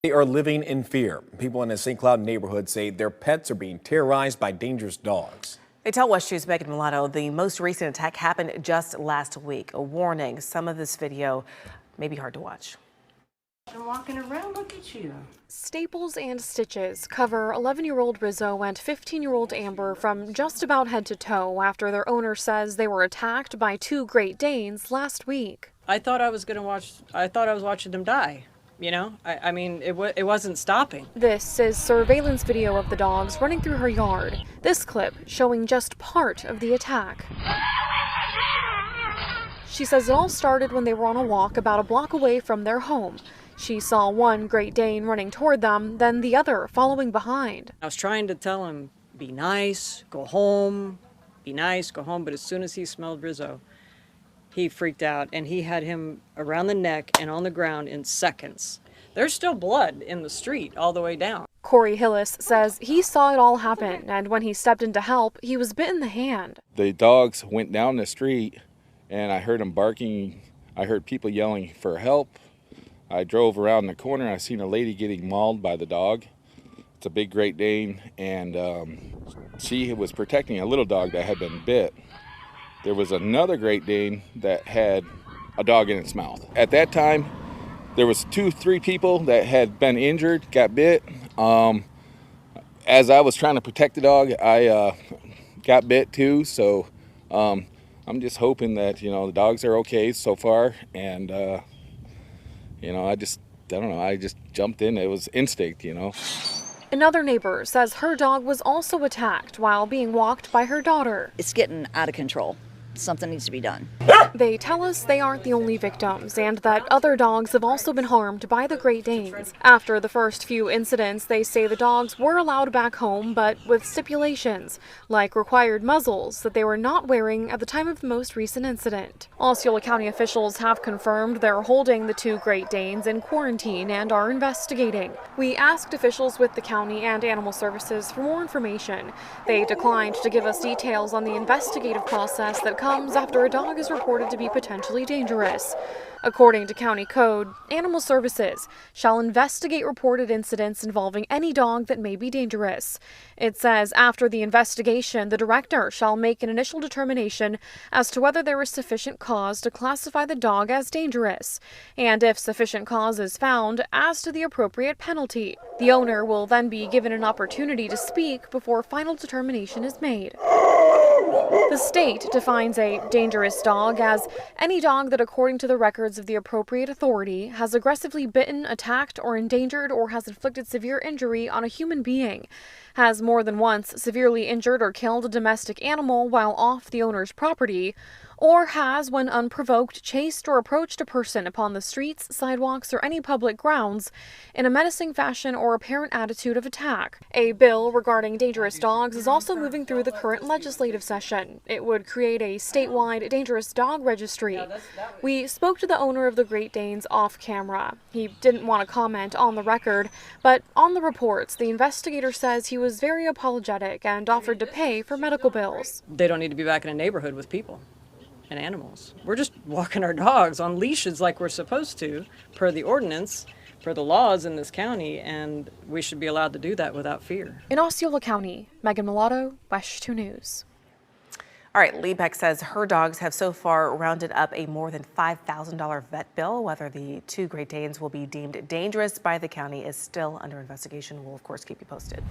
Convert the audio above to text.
They are living in fear. People in the St. Cloud neighborhood say their pets are being terrorized by dangerous dogs. They tell West 2's Megan Mulatto the most recent attack happened just last week. A warning, some of this video may be hard to watch. I'm walking around, look at you. Staples and stitches cover 11-year-old Rizzo and 15-year-old Amber from just about head to toe after their owner says they were attacked by two Great Danes last week. I thought I was watching them die. You know, I mean, it wasn't stopping. This is surveillance video of the dogs running through her yard. This clip showing just part of the attack. She says it all started when they were on a walk about a block away from their home. She saw one Great Dane running toward them, then the other following behind. I was trying to tell him, be nice, go home, be nice, go home. But as soon as he smelled Rizzo, he freaked out, and he had him around the neck and on the ground in seconds. There's still blood in the street all the way down. Corey Hillis says he saw it all happen, and when he stepped in to help, he was bit in the hand. The dogs went down the street, and I heard them barking. I heard people yelling for help. I drove around the corner, and I seen a lady getting mauled by the dog. It's a big Great Dane, and she was protecting a little dog that had been bit. There was another Great Dane that had a dog in its mouth. At that time, there was 2-3 people that had been injured, got bit. As I was trying to protect the dog, I got bit too. So I'm just hoping that, the dogs are okay so far. And, I don't know, I just jumped in. It was instinct, Another neighbor says her dog was also attacked while being walked by her daughter. It's getting out of control. Something needs to be done. They tell us they aren't the only victims and that other dogs have also been harmed by the Great Danes. After the first few incidents, they say the dogs were allowed back home, but with stipulations, like required muzzles that they were not wearing at the time of the most recent incident. Osceola County officials have confirmed they're holding the two Great Danes in quarantine and are investigating. We asked officials with the county and Animal Services for more information. They declined to give us details on the investigative process that comes after a dog is reported to be potentially dangerous. According to county code, Animal Services shall investigate reported incidents involving any dog that may be dangerous. It says after the investigation, the director shall make an initial determination as to whether there is sufficient cause to classify the dog as dangerous, and if sufficient cause is found, as to the appropriate penalty. The owner will then be given an opportunity to speak before final determination is made. The state defines a dangerous dog as any dog that, according to the records of the appropriate authority, has aggressively bitten, attacked, or endangered or has inflicted severe injury on a human being, has more than once severely injured or killed a domestic animal while off the owner's property, or has, when unprovoked, chased or approached a person upon the streets, sidewalks, or any public grounds in a menacing fashion or apparent attitude of attack. A bill regarding dangerous dogs is also moving through the current legislative session. It would create a statewide dangerous dog registry. We spoke to the owner of the Great Danes off camera. He didn't want to comment on the record, but on the reports, the investigator says he was very apologetic and offered to pay for medical bills. They don't need to be back in a neighborhood with people and animals. We're just walking our dogs on leashes like we're supposed to, per the ordinance, per the laws in this county, and we should be allowed to do that without fear. In Osceola County, Megan Mulatto, West 2 News. All right, Lee Beck says her dogs have so far rounded up a more than $5,000 vet bill. Whether the two Great Danes will be deemed dangerous by the county is still under investigation. We'll, of course, keep you posted.